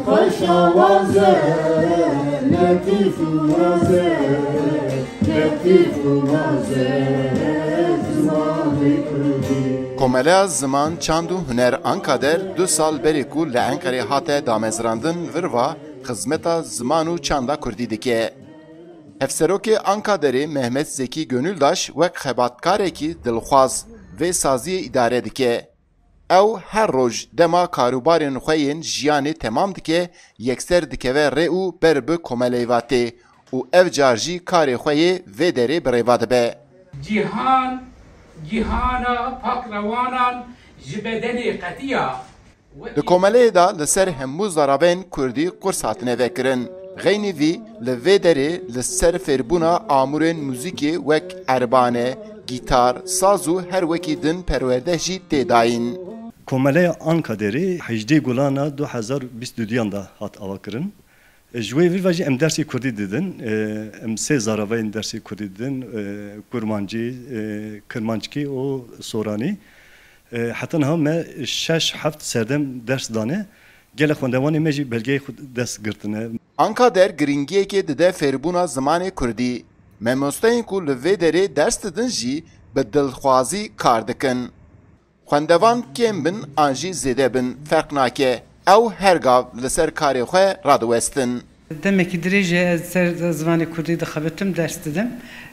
خوش آوازه لطیف و نازه لطیف و نازه زمان کردی. Komela Ziman Çand û Huner Ankader 2 sal berê ku li Enqerê hate damezrandin virva xizmeta ziman û çanda Kurdî dike. Hevserokê Ankaderê Mehmet Zekî Gönüldaş wek xebatkarekî dilxwaz vê saziyê îdare dike. Ew her roj dema karûbarên xwe yên jiyanê temam dike, yekser dikeve rê û ber bi komeleyvatê û ev car jî karê xwe yê vê derê birêva dibe. Cihana pakrawanan ji bedenê qetiya. Li komeleyê da li ser hemû zarabên Kurdî qurs hatine vekirin. Xeynî vî li vê derê li ser fêrbûna amûrên mûzîkê wek erbane, gîtar, saz û her wekî din perwerdeh jî tê dayîn. Komeleya Ankaderê 18 Gulana 2022 da hat avakirin. Ji wê vî ve jî em dersê Kurdî didin. Em sê zaraveyên dersê Kurdî didin. Kurmancî, Kirmanckî û Soranî. Heta niha me 6-7 serdem ders dane. Gelek xwendewanê me jî belgeyê xwe dest girtine. Ankader giringiyekê dide fêrbûna zimanê Kurdî. Mamosteyên ku li vê derê ders didin jî bi dilxwazî kar dikin. Xwendevan kêm bin an jî zêde bin ferq nake. Ew her gav li ser karê xwe radiwestin. Demekî dirêj ser zimanê Kurdî dixebitim ders didim.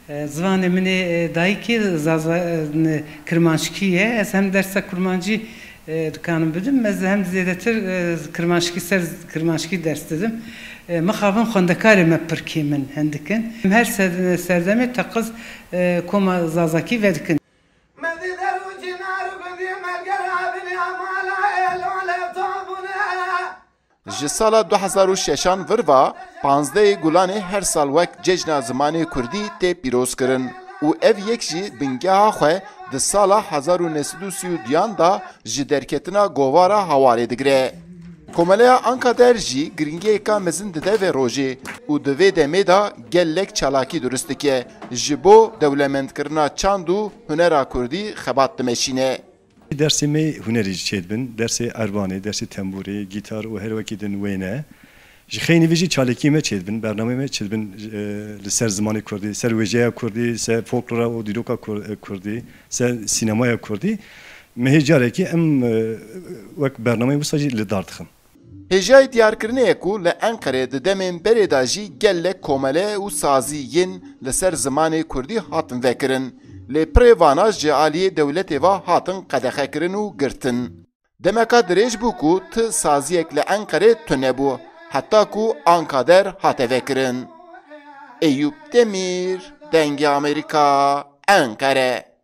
Zimanê min ê dayîkê Kirmanckî ye. Ez hem dersa Kurmancî dikanim bidim. Ez hem zêdetir Kirmanckî ser Kirmanckî ders didim. Mixabin xwendekarê me pir kêm in hendikin. Her serdemê teqiz koma zazakî vedikin. Ji sala 2006 virva 15 Gulanê her sal wek cejna zimanê Kurdî tê pîrozkirin û ev yek jî bingeha xwe di sala 1932 da ji derketina govara hawarê digire. Komeleya Ankader jî giringiyeka mezin dide vê rojê û di vê demê da gelek çalakî durist dike ji bo dewlemendkirina çand û hunera Kurdî xebat dimeşîne. Dersê me hunerî jî çêdibin, dersê erbanê, dersê temburê, gîtar û her wekî din wêne. Ji xeynî vê jî çalakî me çêdibin, bername me çêdibin li ser zimanê Kurdî, ser wêjeya Kurdî, ser folklora û dîroka Kurdî, ser sînemaya Kurdî. Me hê carekî em wek bernameyê wisa jî li dar dixin. Hêjayê diyarkirinê ku li Enqerê di demên berê da jî gelek komele û sazî yên li ser zimanê Kurdî hatin vekirin. Lê pirê vana ji aliyê dewletê ve hatin qedexekirin û girtin. Demeka dirêj bû ku ti saziyek li Enqerê tunebû, heta ku Ankader hate vekirin. Eyüp Demir, Dengê Amerîka, Enqere.